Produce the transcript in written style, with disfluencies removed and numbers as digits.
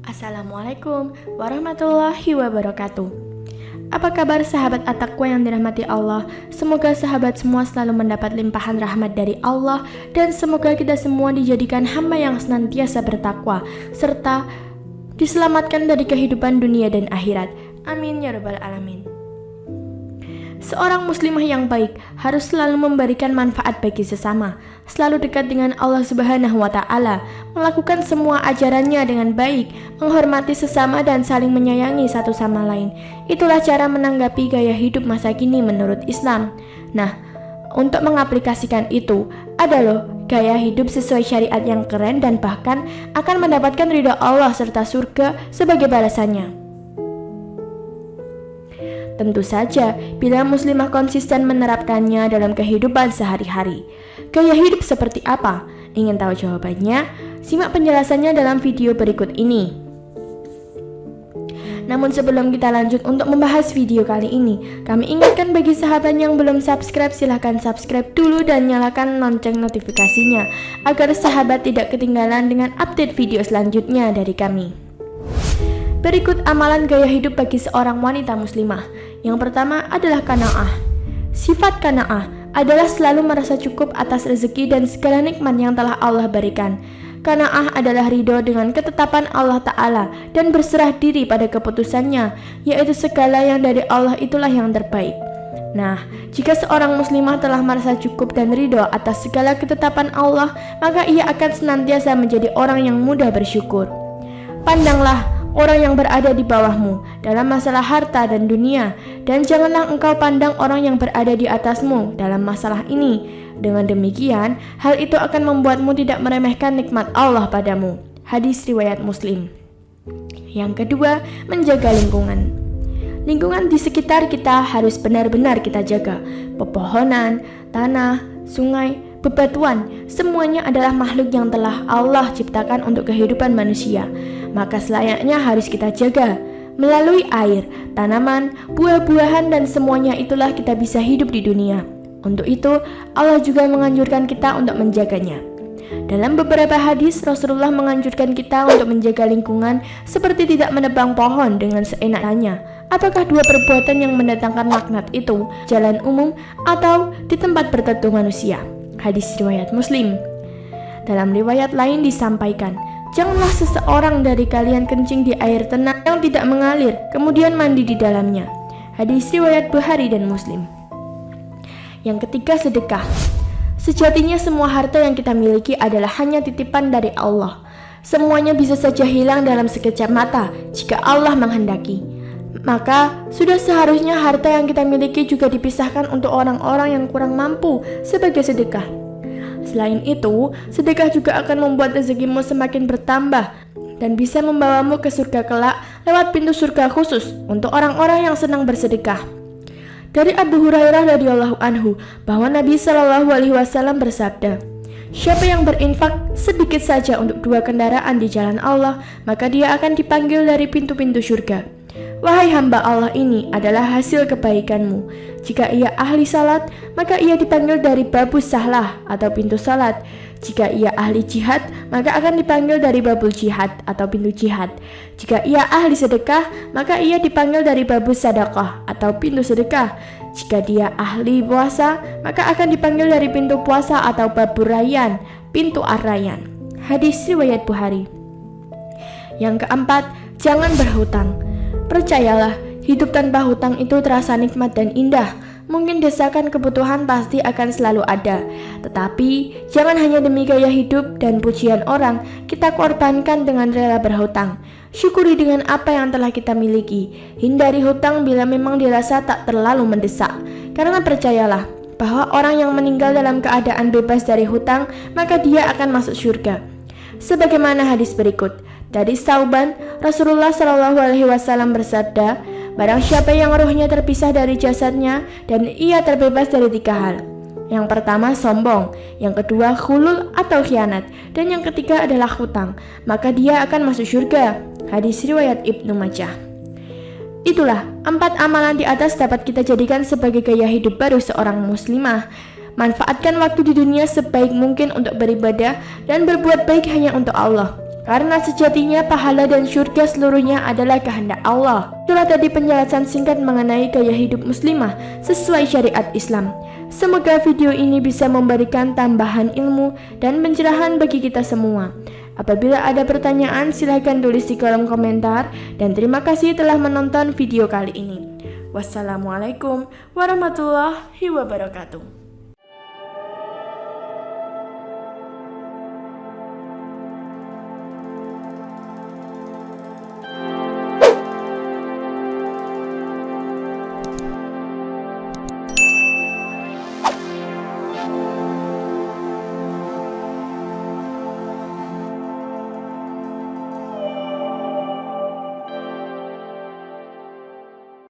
Assalamualaikum warahmatullahi wabarakatuh. Apa kabar sahabat At-Taqwa yang dirahmati Allah? Semoga sahabat semua selalu mendapat limpahan rahmat dari Allah, dan semoga kita semua dijadikan hamba yang senantiasa bertakwa serta diselamatkan dari kehidupan dunia dan akhirat. Amin ya rabbal alamin. Seorang muslimah yang baik harus selalu memberikan manfaat bagi sesama, selalu dekat dengan Allah Subhanahu wa Ta'ala, melakukan semua ajarannya dengan baik, menghormati sesama dan saling menyayangi satu sama lain. Itulah cara menanggapi gaya hidup masa kini menurut Islam. Nah, untuk mengaplikasikan itu, ada loh gaya hidup sesuai syariat yang keren dan bahkan akan mendapatkan ridha Allah serta surga sebagai balasannya. Tentu saja, bila muslimah konsisten menerapkannya dalam kehidupan sehari-hari. Gaya hidup seperti apa? Ingin tahu jawabannya? Simak penjelasannya dalam video berikut ini. Namun sebelum kita lanjut untuk membahas video kali ini, kami ingatkan bagi sahabat yang belum subscribe, silahkan subscribe dulu dan nyalakan lonceng notifikasinya, agar sahabat tidak ketinggalan dengan update video selanjutnya dari kami. Berikut amalan gaya hidup bagi seorang wanita muslimah. Yang pertama adalah qanaah. Sifat qanaah adalah selalu merasa cukup atas rezeki dan segala nikmat yang telah Allah berikan. Qanaah adalah ridho dengan ketetapan Allah Ta'ala dan berserah diri pada keputusannya, yaitu segala yang dari Allah itulah yang terbaik. Nah, jika seorang muslimah telah merasa cukup dan ridho atas segala ketetapan Allah, maka ia akan senantiasa menjadi orang yang mudah bersyukur. Pandanglah orang yang berada di bawahmu dalam masalah harta dan dunia, dan janganlah engkau pandang orang yang berada di atasmu dalam masalah ini. Dengan demikian, hal itu akan membuatmu tidak meremehkan nikmat Allah padamu. Hadis riwayat Muslim. Yang kedua, menjaga lingkungan. Lingkungan di sekitar kita harus benar-benar kita jaga. Pepohonan, tanah, sungai, bebatuan, semuanya adalah makhluk yang telah Allah ciptakan untuk kehidupan manusia. Maka selayaknya harus kita jaga. Melalui air, tanaman, buah-buahan dan semuanya itulah kita bisa hidup di dunia. Untuk itu, Allah juga menganjurkan kita untuk menjaganya. Dalam beberapa hadis, Rasulullah menganjurkan kita untuk menjaga lingkungan seperti tidak menebang pohon dengan seenaknya. Apakah dua perbuatan yang mendatangkan laknat itu jalan umum atau di tempat berteduh manusia? Hadis riwayat Muslim. Dalam riwayat lain disampaikan, janganlah seseorang dari kalian kencing di air tenang yang tidak mengalir, kemudian mandi di dalamnya. Hadis riwayat Bukhari dan Muslim. Yang ketiga, sedekah. Sejatinya semua harta yang kita miliki adalah hanya titipan dari Allah. Semuanya bisa saja hilang dalam sekejap mata jika Allah menghendaki. Maka sudah seharusnya harta yang kita miliki juga dipisahkan untuk orang-orang yang kurang mampu sebagai sedekah. Selain itu, sedekah juga akan membuat rezekimu semakin bertambah dan bisa membawamu ke surga kelak lewat pintu surga khusus untuk orang-orang yang senang bersedekah. Dari Abu Hurairah radhiyallahu anhu bahwa Nabi Shallallahu alaihi wasallam bersabda, siapa yang berinfak sedikit saja untuk 2 kendaraan di jalan Allah, maka dia akan dipanggil dari pintu-pintu surga. Wahai hamba Allah, ini adalah hasil kebaikanmu. Jika ia ahli salat, maka ia dipanggil dari babus sahlah atau pintu salat. Jika ia ahli jihad, maka akan dipanggil dari babul jihad atau pintu jihad. Jika ia ahli sedekah, maka ia dipanggil dari babus sadaqah atau pintu sedekah. Jika dia ahli puasa, maka akan dipanggil dari pintu puasa atau babur rayyan, pintu ar-rayyan. Hadis riwayat Bukhari. Yang keempat, jangan berhutang. Percayalah, hidup tanpa hutang itu terasa nikmat dan indah. Mungkin desakan kebutuhan pasti akan selalu ada, tetapi jangan hanya demi gaya hidup dan pujian orang kita korbankan dengan rela berhutang. Syukuri dengan apa yang telah kita miliki. Hindari hutang bila memang dirasa tak terlalu mendesak. Karena percayalah bahwa orang yang meninggal dalam keadaan bebas dari hutang, maka dia akan masuk surga. Sebagaimana hadis berikut. Dari Sauban, Rasulullah Shallallahu alaihi wasallam bersabda, barang siapa yang ruhnya terpisah dari jasadnya dan ia terbebas dari 3 hal. Yang pertama sombong, yang kedua khulul atau khianat, dan yang ketiga adalah hutang, maka dia akan masuk surga. Hadis riwayat Ibnu Majah. Itulah 4 amalan di atas dapat kita jadikan sebagai gaya hidup baru seorang muslimah. Manfaatkan waktu di dunia sebaik mungkin untuk beribadah dan berbuat baik hanya untuk Allah. Karena sejatinya pahala dan surga seluruhnya adalah kehendak Allah. Itulah tadi penjelasan singkat mengenai gaya hidup muslimah sesuai syariat Islam. Semoga video ini bisa memberikan tambahan ilmu dan pencerahan bagi kita semua. Apabila ada pertanyaan silahkan tulis di kolom komentar dan terima kasih telah menonton video kali ini. Wassalamualaikum warahmatullahi wabarakatuh.